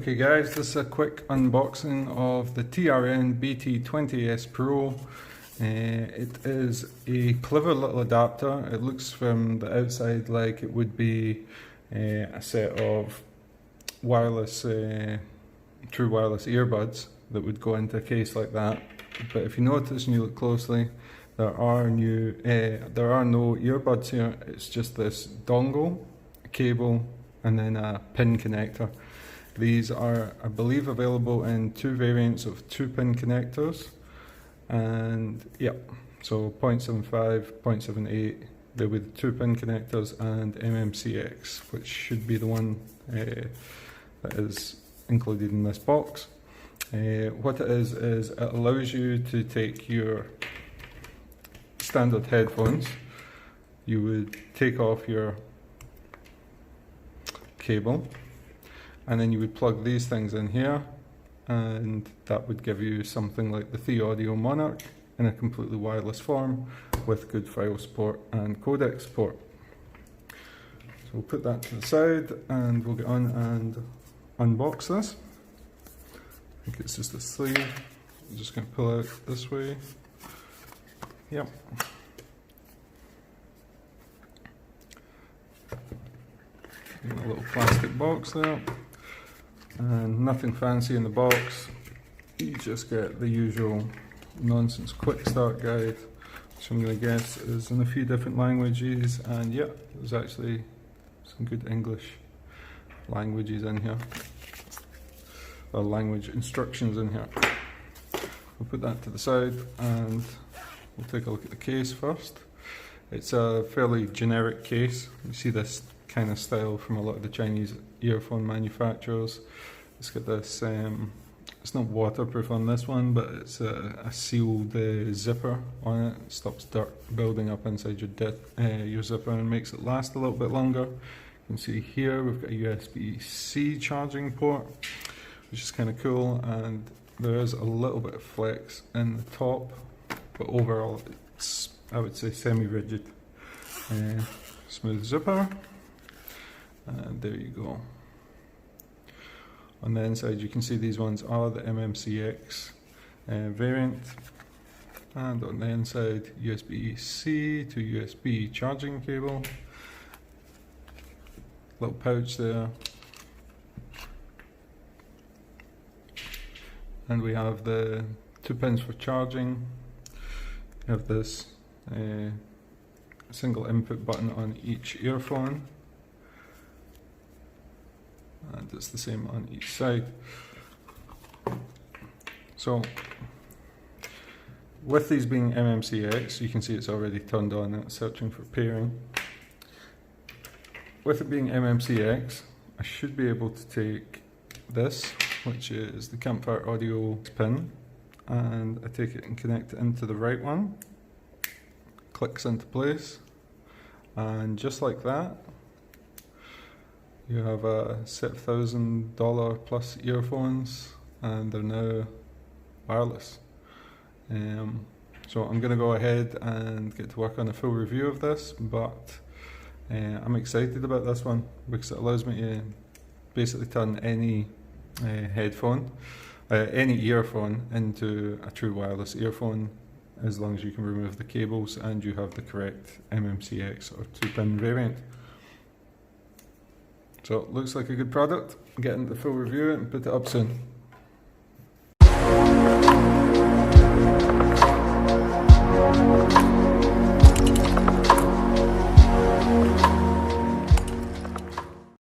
Okay guys, this is a quick unboxing of the TRN BT20s Pro. It is a clever little adapter. It looks from the outside like it would be a set of wireless, true wireless earbuds that would go into a case like that. But if you notice and you look closely, there are no earbuds here. It's just this dongle, a cable, and then a pin connector. These are, I believe, available in two variants of 2-pin connectors, and yeah, so 0.75, 0.78, they're with 2-pin connectors, and MMCX, which should be the one that is included in this box. What it is it allows you to take your standard headphones. You would take off your cable, and then you would plug these things in here, and that would give you something like the The Audio Monarch in a completely wireless form with good file support and codec support. So we'll put that to the side and we'll get on and unbox this. I think it's just a sleeve. I'm just going to pull out this way. Yep. In a little plastic box there. And nothing fancy in the box. You just get the usual nonsense quick start guide, which I'm going to guess is in a few different languages, and yeah, there's actually some good English languages in here, or language instructions in here. We'll put that to the side and we'll take a look at the case first. It's a fairly generic case. You see this kind of style from a lot of the Chinese earphone manufacturers. It's got this, it's not waterproof on this one, but it's a sealed zipper on it. It stops dirt building up inside your zipper and makes it last a little bit longer. You can see here we've got a USB-C charging port, which is kind of cool, and there is a little bit of flex in the top, but overall it's, I would say, semi-rigid. Smooth zipper. And there you go. On the inside you can see these ones are the MMCX variant, and on the inside USB-C to USB charging cable, little pouch there, and we have the 2 pins for charging. We have this single input button on each earphone, and it's the same on each side. So with these being MMCX, you can see it's already turned on and it's searching for pairing. With it being MMCX, I should be able to take this, which is the Campfire Audio pin, and I take it and connect it into the right one. Clicks into place, and just like that, you have a set of $1,000 plus earphones, and they're now wireless. So I'm going to go ahead and get to work on a full review of this, but I'm excited about this one because it allows me to basically turn any any earphone into a true wireless earphone, as long as you can remove the cables and you have the correct MMCX or 2-pin variant. So it looks like a good product. Get into the full review and put it up soon.